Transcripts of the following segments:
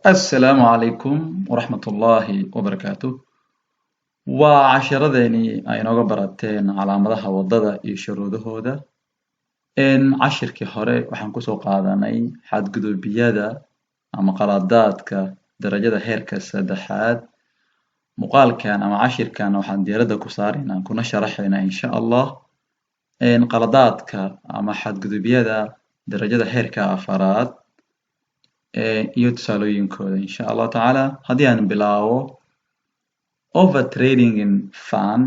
السلام عليكم ورحمة الله وبركاته وعشرتني أي نوع براتين على مدها وضدا يشرودهودا إن عشركي هوري وحن كسو قاداني حد قدوبيادا أما قراداتك درجة هيركا سدحات مقال كان أما عشر كان وحن ديردا كسارينا كنا شرحينا إن شاء الله إن قراداتك أما حد قدوبيادا درجة هيركا أفراد iyo tusaalooyinkooda insha Allah tacaala haddii aan bilaawo overtrading in fan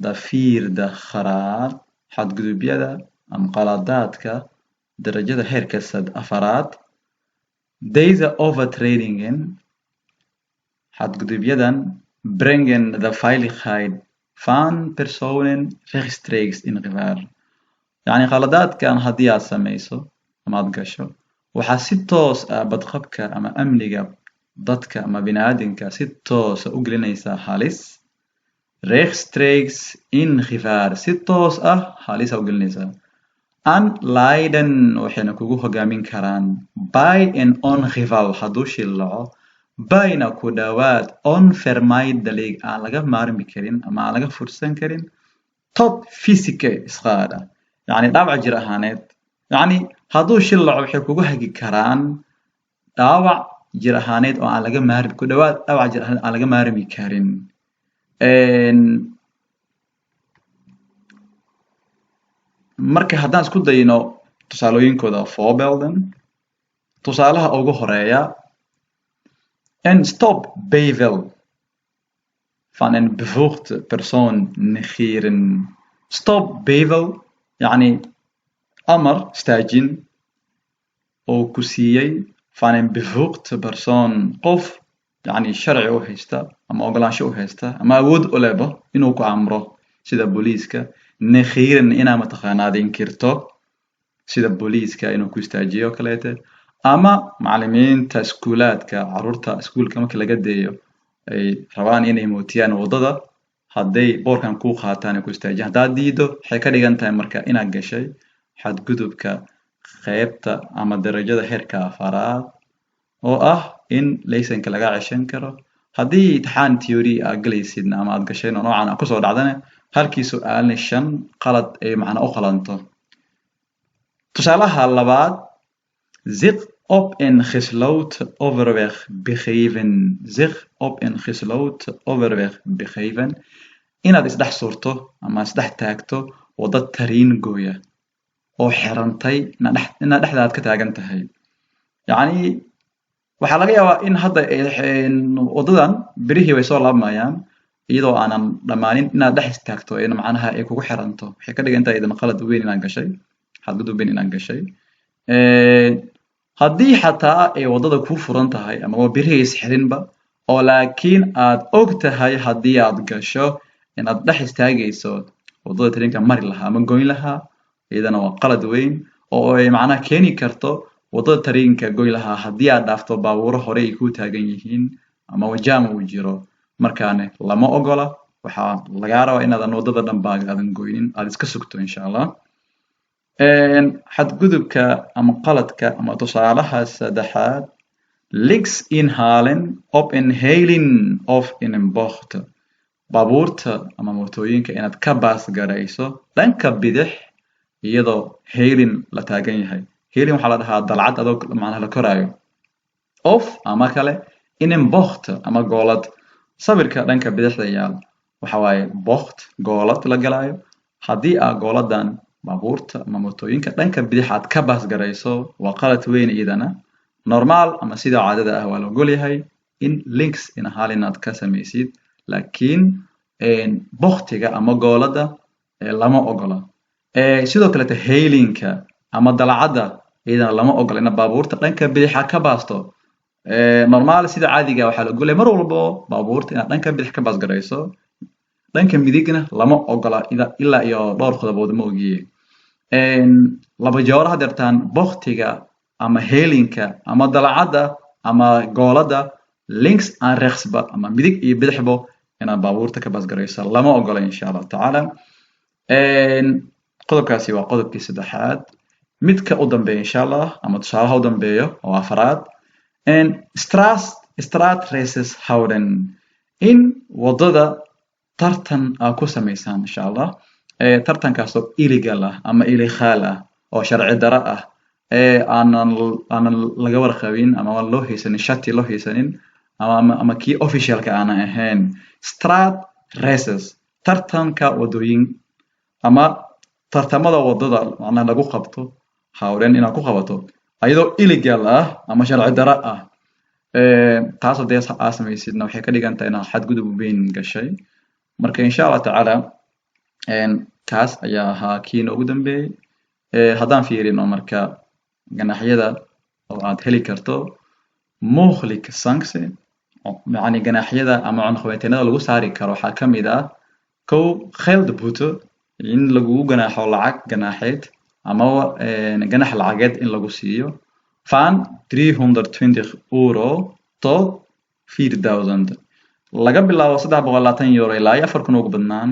dafiirda kharaar xadgudubyada ama qaladaadka darajada heerka afaraad deze overtradingen xadgudubyadan brengen de veiligheid van personen rechtstreeks in gevaar yacni qaladaadkan haddii aad samayso ama aad gasho waxaa si toos ah badqabka ama amniga dadka ama bini'aadamka si toos ah u gelinaysaa halis rechtstreeks in gevaar si toos ah halis u gelinaysaa an leiden waxayna kugu hogaamin karaan by an ongeval hadduu shillaco byna ku dhawaad onvermijdelijk aan laga maarmi karin ama aan laga fursan karin top fysieke schade yacni dhaawac jir ahaaneed yacni hadduu shillaco waxay kugu hagi karaan dhaawac jir ahaaneed oo aan laga maarmi ku dhawaad dhaawac jir ahaaneed aan laga maarmi karin marka haddaan isku dayno tusaalooyinkooda voorbeelden tusaalaha ugu horeeya en stop bevel van een bevoegde persoon negeren stop bevel yacni amar istaajin oo ku siiyey van een bevoegde persoon qof yacni sharci u haysta ama ogolaansho u haysta ama awood u lehba inuu ku amro sida booliiska negeren inaa mataqaanaad inkirto sida booliiska inuu ku istaajiyo kaleete ama macallimiinta iskuulaadka carruurta iskuulka marka laga deeyo ay rabaan inay muutiyaan waddada hadday boorkan kuu qaataan ay ku istaajiyaan haddaad diido waxay ka dhigan tahay marka inaad gashay xadgudubka qaybta ama darajada heerka afaraad oo ah in laysanka laga ceshan karo haddii imtixaan theory aad galaysidna ama aad gashayna noocan aad kusoo dhacdana halkii su'aalna 5 qalad ay macna u qalanto tusaalaha labaad zich op een gesloten overweg begeven zich op een gesloten overweg begeven inaad isdhex surto ama isdhex taagto waddo tariin gooya oo xirantay inaad dhexdaad ka taagan tahay yacni waxaa laga yaabaa in hadda waddadan birihii way soo laabamayaan iyadoo aanan dhammaanin inaad dhex istaagto ayna macnaha ay kugu xiranto waxay ka dhigan tahay idan qalad weyn inaad gashay xadgudub weyn inaad gashay haddii xataa ay waddada kuu furan tahay ama birihii isxirinba oo laakiin aad og tahay haddii aad gasho inaad dhex istaagayso waddada tariinka mari lahaa ama goyn lahaa iyadana waa qalad weyn oo ay macnaha keeni karto waddada tariinka goyn lahaa haddii aad dhaafto baabuuro hore ay kuu taagan yihiin ama wajaam uu jiro markaane lama ogola waxaa lagaa rabaa inaadan waddada dhanba aadan goynin aad iska sugto insha allah xadgudubka ama qaladka ama tusaalaha saddexaad links inhalen op een helin of in een bocht baabuurta ama mootooyinka inaad ka baas garayso dhanka bidix iyadoo helin la taagan yahay helin waxaa la dhahaa dalcad adoo macnaha la koraayo of ama kale in een bocht ama goolad sawirka dhanka bidixda yaal waxa waaye bocht goolad la galaayo haddii aa gooladan baabuurta ama mootooyinka dhanka bidix aad ka baas garayso waa qalad weyn iyadana normaal ama sida caadada ah waa la ogol yahay in links inhalen aad ka samaysid laakiin bokhtiga ama goolada lama ogola sidoo kalete haylinka ama dalcadda iyadana lama ogola ina baabuurta dhanka bidix aad ka baasto normaal sida caadiga waxaa la ogolyahay mar walbo baabuurta inaad dhanka bidix ka baas garayso dhanka midigna lama ogola ilaa iyo dhowr qodobood ma ogiye laba jeer hadeertaan bokhtiga ama haylinka ama dalcadda ama goolada links aan reexsba ama midig iyo bidixbo inaad baabuurta ka baas garayso lama ogola insha Allah tacaala qodobkaasi waa qodobkii saddexaad midka u dambeeya insha Allah ama tusaalaha u dambeeyo oo afraad straast Straat races houden in wadada tartan ku samaysaan insha Allah tartankaasoo illegal ah ama illegal ah oo sharci daro ah aanan laga warqabin ama loo haysanin shati loo haysanin ama kii officialka aanan ahayn straat races tartanka wadooyin ama tartamada wadada macnaha lagu qabto hawden inaad ku qabato ayadoo illegal ah ama sharci daro ah taas hadee aad samaysidna waxay ka dhigan tahay inaad xadgudub weyn gashay marka insha Allah tacaala kaas ayaa ahaa kii noogu dambeeyay haddaan fiirino marka ganaxyada oo aad heli karto mukhlik sanksi يعني ganaxyada ama cunaqabateynada lagu saari karo waxaa ka mid ah kow geldboete in lagu ganaxo lacag ganaxeed ama ganax lacageed in lagu siiyo van 320 euro tot 4000 laga bilaabo 320 euro ilaa 4000 ugu badnaan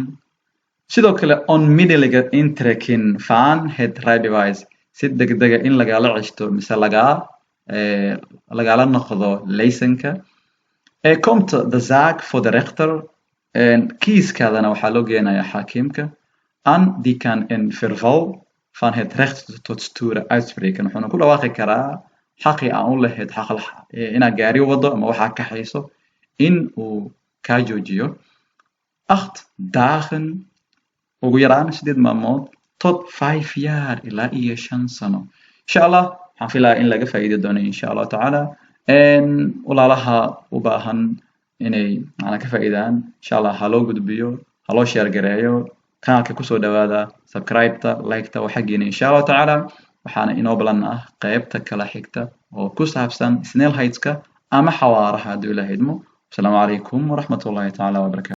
sidoo kale onmiddellijke intrekking van het rijbewijs si degdega in lagala ceshto mise lagala noqdo laysanka komt de zaak voor de rechter kiiskaadana waxaa loo geenayaa xaakimka an die kan een verval van het recht tot sturen uitspreken wuxuuna ku dhawaaqi karaa xaqii aan u lahayd inaad gaari wado ama waxaa ka hayso in uu kaa joojiyo 8 dagen ugu yaraan 8 maalmood tot 5 jaar ilaa iyo 5 sano insha Allah waxaan filayaa in laga faa'iidi doono insha Allah tacaala walaalaha u baahan inay macna ka faa'iidaan insha Allah ha loo gudbiyo ha loo share gareeyo kanaalka kusoo dhawaada subscribe-ta like-ta waxa geena insha Allah tacaala waxaana inoo balan ah qaybta kala xigta oo ku saabsan snail heights-ka ama xawaaraha hadduu ilaahay idmo. Asalaamu calaykum waraxmatullaahi tacaala wabarakaatuh.